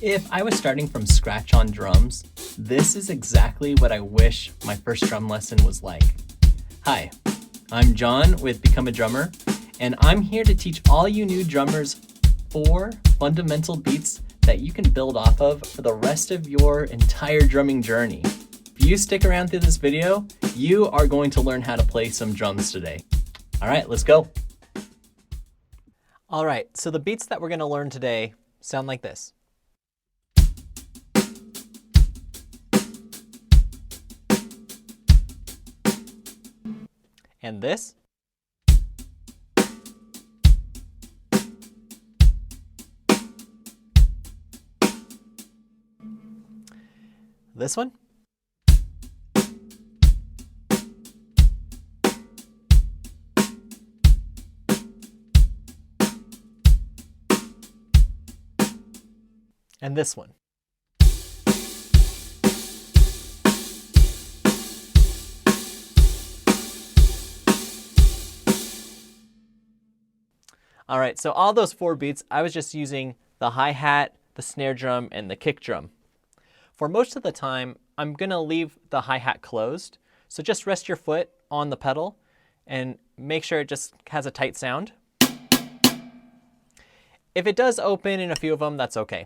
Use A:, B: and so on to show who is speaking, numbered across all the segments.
A: If I was starting from scratch on drums, this is exactly what I wish my first drum lesson was like. Hi, I'm John with Become a Drummer, and I'm here to teach all you new drummers 4 fundamental beats that you can build off of for the rest of your entire drumming journey. If you stick around through this video, you are going to learn how to play some drums today. All right, let's go. All right, so the beats that we're going to learn today sound like this. And this. This one. And this one. All right, so all those 4 beats, I was just using the hi-hat, the snare drum, and the kick drum. For most of the time, I'm gonna leave the hi-hat closed, so just rest your foot on the pedal and make sure it just has a tight sound. If it does open in a few of them, that's okay.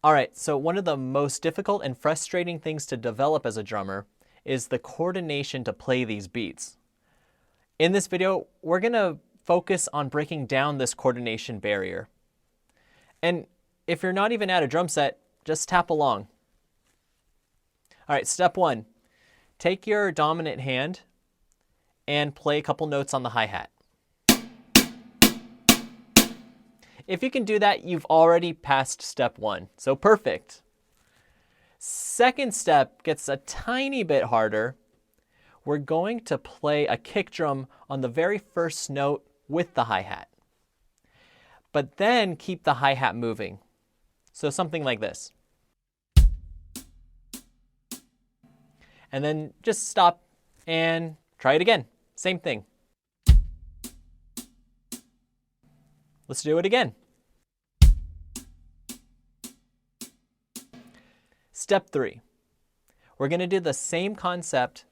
A: All right, so one of the most difficult and frustrating things to develop as a drummer is the coordination to play these beats. In this video, we're gonna focus on breaking down this coordination barrier. And if you're not even at a drum set, just tap along. All right, step 1, take your dominant hand and play a couple notes on the hi-hat. If you can do that, you've already passed step 1, so perfect. Second step gets a tiny bit harder. We're going to play a kick drum on the very first note with the hi-hat, but then keep the hi-hat moving. So something like this. And then just stop and try it again. Same thing. Let's do it again. Step 3. We're going to do the same concept,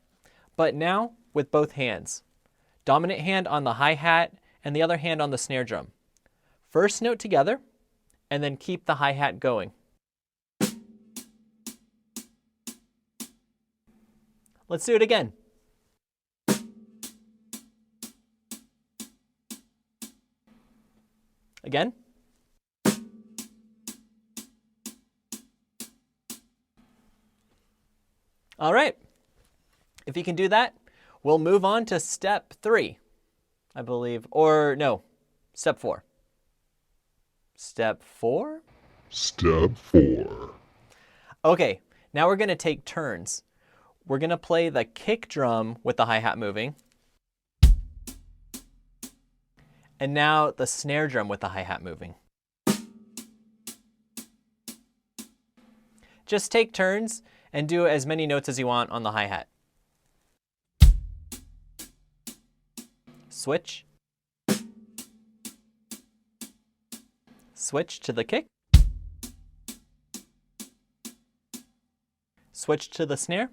A: but now with both hands. Dominant hand on the hi-hat and the other hand on the snare drum. First note together, and then keep the hi-hat going. Let's do it again. Again. All right. If you can do that, we'll move on to step 3, I believe. Or no, step 4. Step 4?
B: Step 4.
A: Okay, now we're going to take turns. We're going to play the kick drum with the hi-hat moving. And now the snare drum with the hi-hat moving. Just take turns and do as many notes as you want on the hi-hat. Switch. Switch to the kick. Switch to the snare.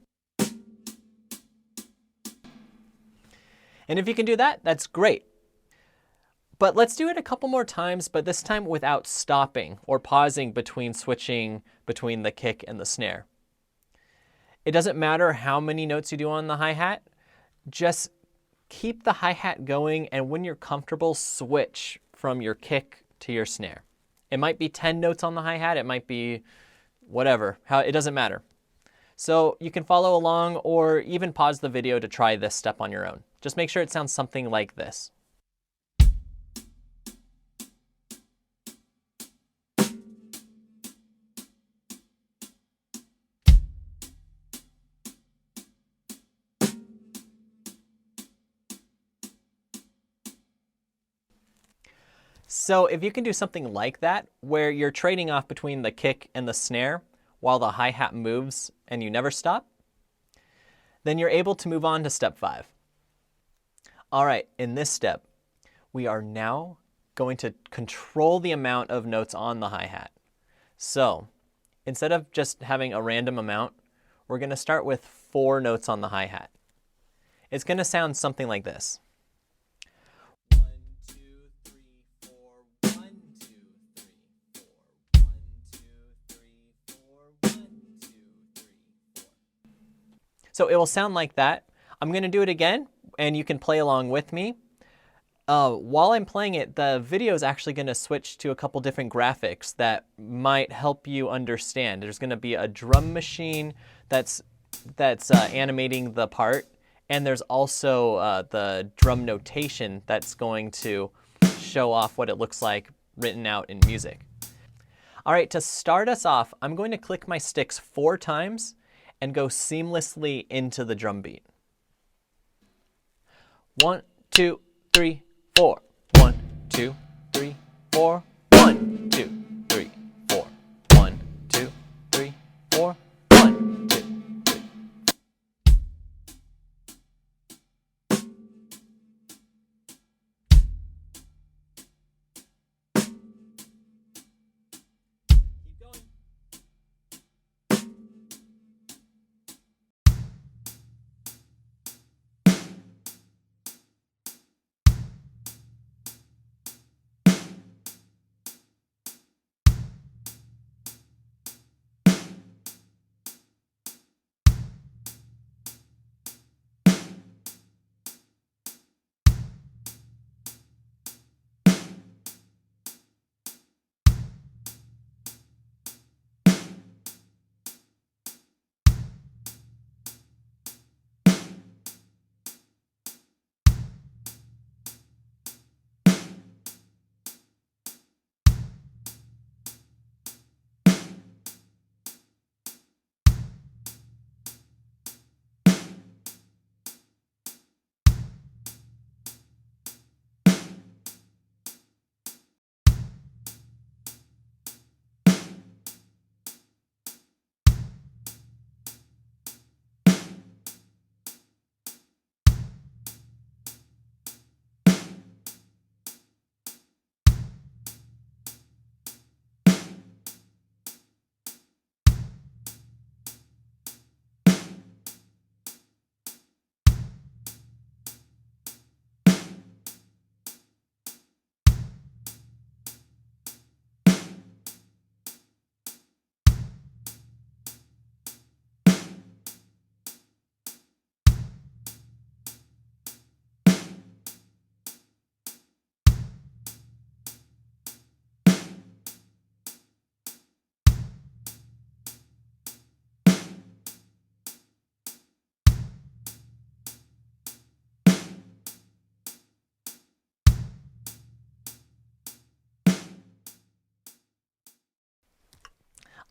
A: And if you can do that, that's great. But let's do it a couple more times, but this time without stopping or pausing between switching between the kick and the snare. It doesn't matter how many notes you do on the hi-hat, just keep the hi-hat going, and when you're comfortable, switch from your kick to your snare. It might be 10 notes on the hi-hat, it might be whatever, it doesn't matter. So you can follow along or even pause the video to try this step on your own. Just make sure it sounds something like this. So if you can do something like that, where you're trading off between the kick and the snare while the hi-hat moves and you never stop, then you're able to move on to step 5. All right, in this step, we are now going to control the amount of notes on the hi-hat. So instead of just having a random amount, we're going to start with 4 notes on the hi-hat. It's going to sound something like this. 1, 2, 3, 4, 1, 2, 3, 4, 1, 2, 3, 4, 1, 2, 3, 4. So it will sound like that. I'm going to do it again, and you can play along with me. While I'm playing it, the video is actually going to switch to a couple different graphics that might help you understand. There's going to be a drum machine that's animating the part, and there's also the drum notation that's going to show off what it looks like written out in music. All right, to start us off, I'm going to click my sticks 4 times and go seamlessly into the drum beat. 1, 2, 3, 4. 1, 2, 3, 4. 1, 2, 3, 4. 1, 2, 3, 4. 1, 2, 3. Keep going.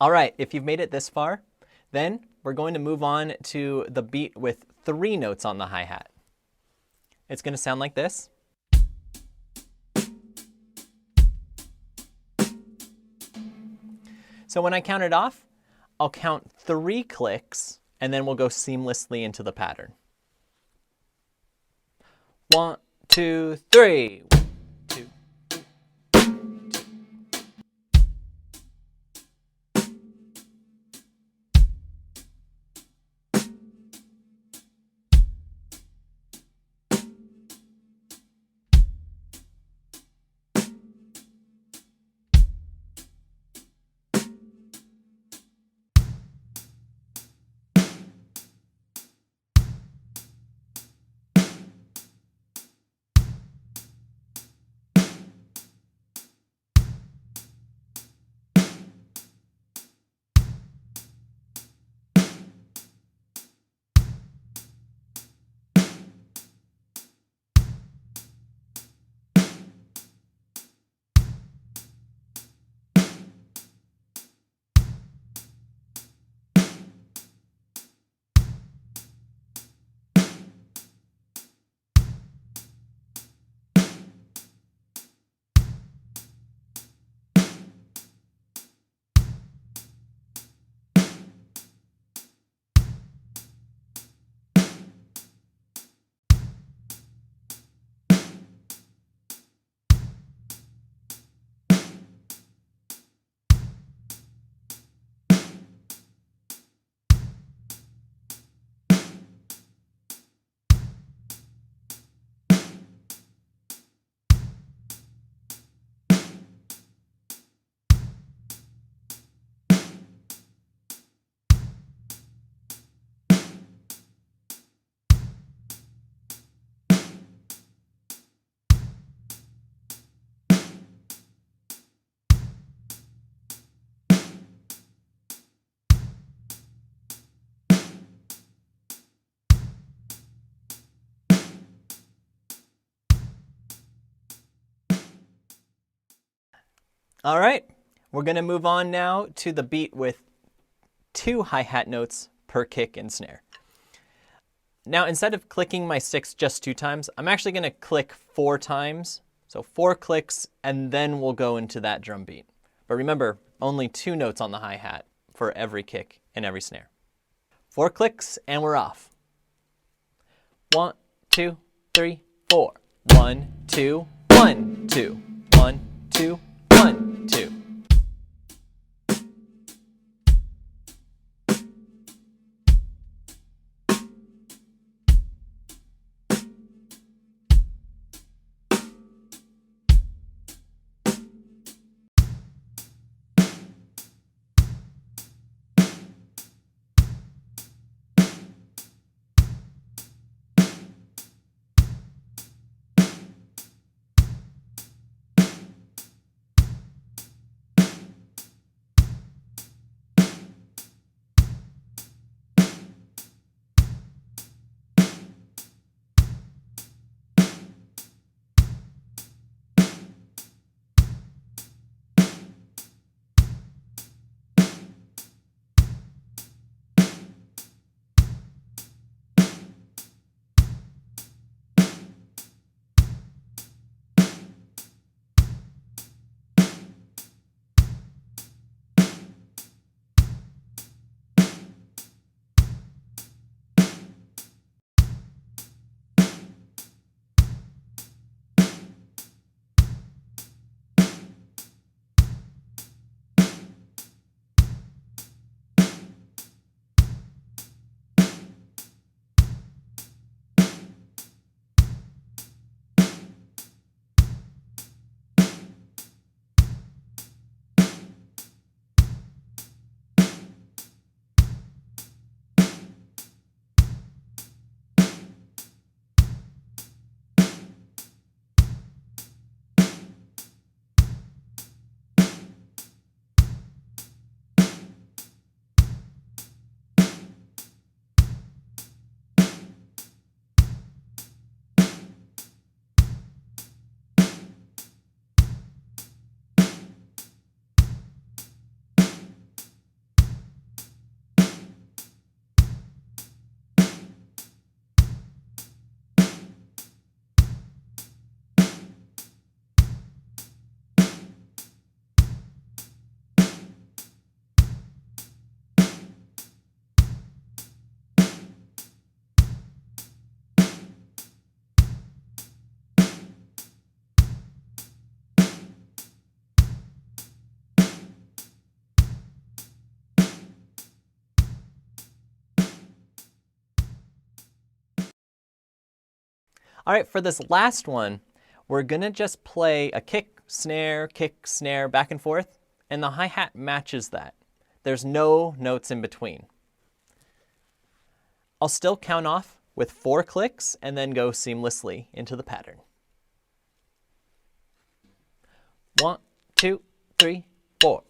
A: All right, if you've made it this far, then we're going to move on to the beat with 3 notes on the hi-hat. It's going to sound like this. So when I count it off, I'll count 3 clicks, and then we'll go seamlessly into the pattern. 1, 2, 3. 1, 2, 3. All right, we're going to move on now to the beat with 2 hi-hat notes per kick and snare. Now, instead of clicking my sticks just 2 times, I'm actually going to click 4 times. So 4 clicks, and then we'll go into that drum beat. But remember, only 2 notes on the hi-hat for every kick and every snare. 4 clicks, and we're off. 1, 2, 3, 4. 1, 2, 1, 2. 1, 2, 1, 2. All right, for this last one, we're going to just play a kick, snare, back and forth, and the hi-hat matches that. There's no notes in between. I'll still count off with 4 clicks and then go seamlessly into the pattern. 1, 2, 3, 4.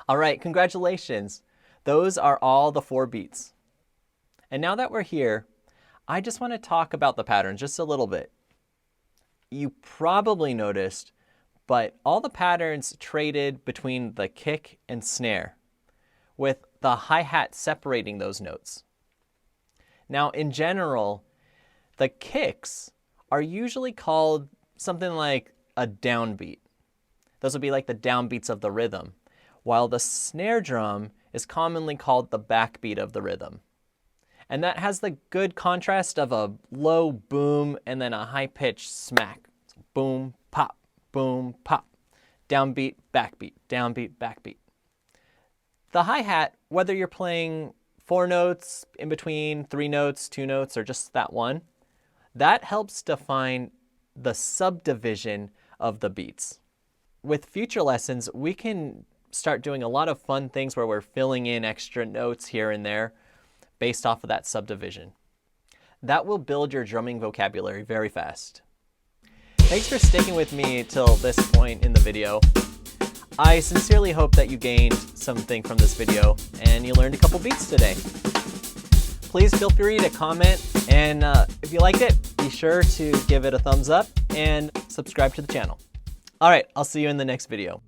A: All right, congratulations. Those are all the 4 beats. And now that we're here, I just want to talk about the patterns just a little bit. You probably noticed, but all the patterns traded between the kick and snare, with the hi-hat separating those notes. Now, in general, the kicks are usually called something like a downbeat. Those would be like the downbeats of the rhythm, while the snare drum is commonly called the backbeat of the rhythm. And that has the good contrast of a low boom and then a high-pitched smack. So boom, pop, downbeat, backbeat, downbeat, backbeat. The hi-hat, whether you're playing 4 notes in between 3 notes, 2 notes, or just that one, that helps define the subdivision of the beats. With future lessons, we can start doing a lot of fun things where we're filling in extra notes here and there based off of that subdivision. That will build your drumming vocabulary very fast. Thanks for sticking with me till this point in the video. I sincerely hope that you gained something from this video and you learned a couple beats today. Please feel free to comment, and if you liked it, be sure to give it a thumbs up and subscribe to the channel. All right, I'll see you in the next video.